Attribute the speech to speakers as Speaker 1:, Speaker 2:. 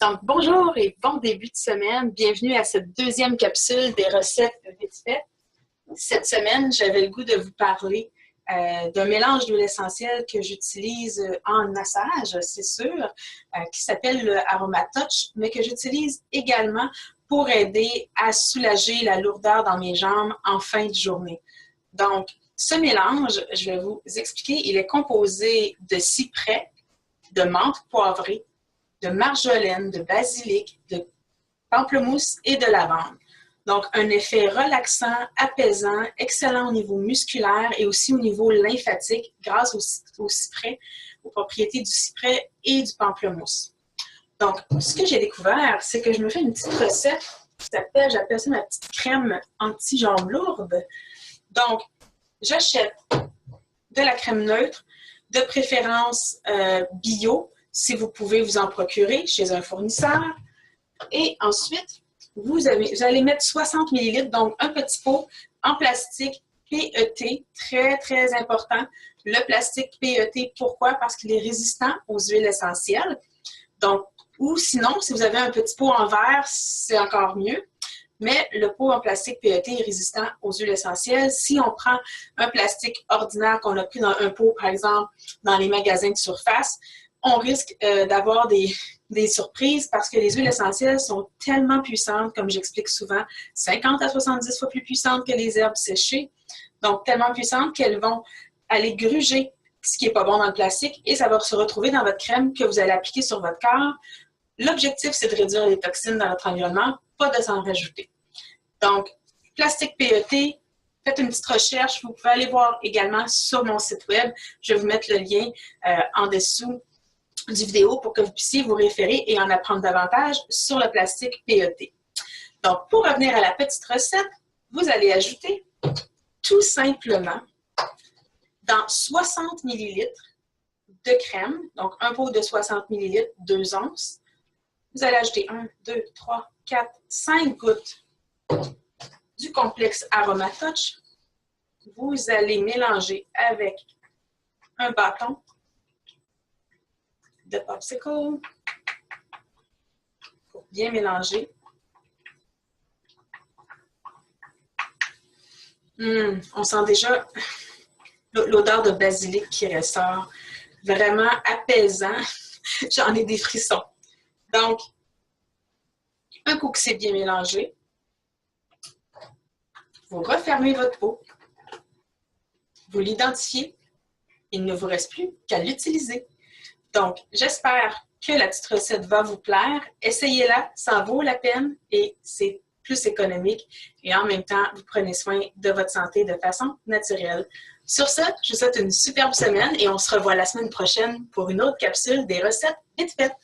Speaker 1: Donc, bonjour et bon début de semaine. Bienvenue à cette deuxième capsule des recettes vite faites. Cette semaine, j'avais le goût de vous parler d'un mélange d'huile essentielle que j'utilise en massage, c'est sûr, qui s'appelle le Aroma Touch, mais que j'utilise également pour aider à soulager la lourdeur dans mes jambes en fin de journée. Donc, ce mélange, je vais vous expliquer, il est composé de cyprès, de menthe poivrée, de marjolaine, de basilic, de pamplemousse et de lavande. Donc, un effet relaxant, apaisant, excellent au niveau musculaire et aussi au niveau lymphatique grâce au cyprès, aux propriétés du cyprès et du pamplemousse. Donc, ce que j'ai découvert, c'est que je me fais une petite recette qui s'appelle, j'appelle ça ma petite crème anti-jambes lourdes. Donc, j'achète de la crème neutre, de préférence bio, si vous pouvez vous en procurer chez un fournisseur. Et ensuite, vous allez mettre 60 ml, donc un petit pot en plastique PET, très, très important. Le plastique PET, pourquoi? Parce qu'il est résistant aux huiles essentielles. Donc, ou sinon, si vous avez un petit pot en verre, c'est encore mieux. Mais le pot en plastique PET est résistant aux huiles essentielles. Si on prend un plastique ordinaire qu'on a pris dans un pot, par exemple, dans les magasins de surface, on risque d'avoir des surprises parce que les huiles essentielles sont tellement puissantes, comme j'explique souvent, 50 à 70 fois plus puissantes que les herbes séchées. Donc, tellement puissantes qu'elles vont aller gruger ce qui n'est pas bon dans le plastique et ça va se retrouver dans votre crème que vous allez appliquer sur votre corps. L'objectif, c'est de réduire les toxines dans notre environnement, pas de s'en rajouter. Donc, plastique PET, faites une petite recherche. Vous pouvez aller voir également sur mon site web. Je vais vous mettre le lien en dessous du vidéo pour que vous puissiez vous référer et en apprendre davantage sur le plastique PET. Donc, pour revenir à la petite recette, vous allez ajouter tout simplement dans 60 ml de crème, donc un pot de 60 ml, 2 onces, vous allez ajouter 1, 2, 3, 4, 5 gouttes du complexe Aroma Touch. Vous allez mélanger avec un bâton de popsicle pour bien mélanger. On sent déjà l'odeur de basilic qui ressort. Vraiment apaisant. J'en ai des frissons. Donc, un coup que c'est bien mélangé, vous refermez votre pot, vous l'identifiez, il ne vous reste plus qu'à l'utiliser. Donc, j'espère que la petite recette va vous plaire. Essayez-la, ça vaut la peine et c'est plus économique. Et en même temps, vous prenez soin de votre santé de façon naturelle. Sur ce, je vous souhaite une superbe semaine et on se revoit la semaine prochaine pour une autre capsule des recettes vite faites.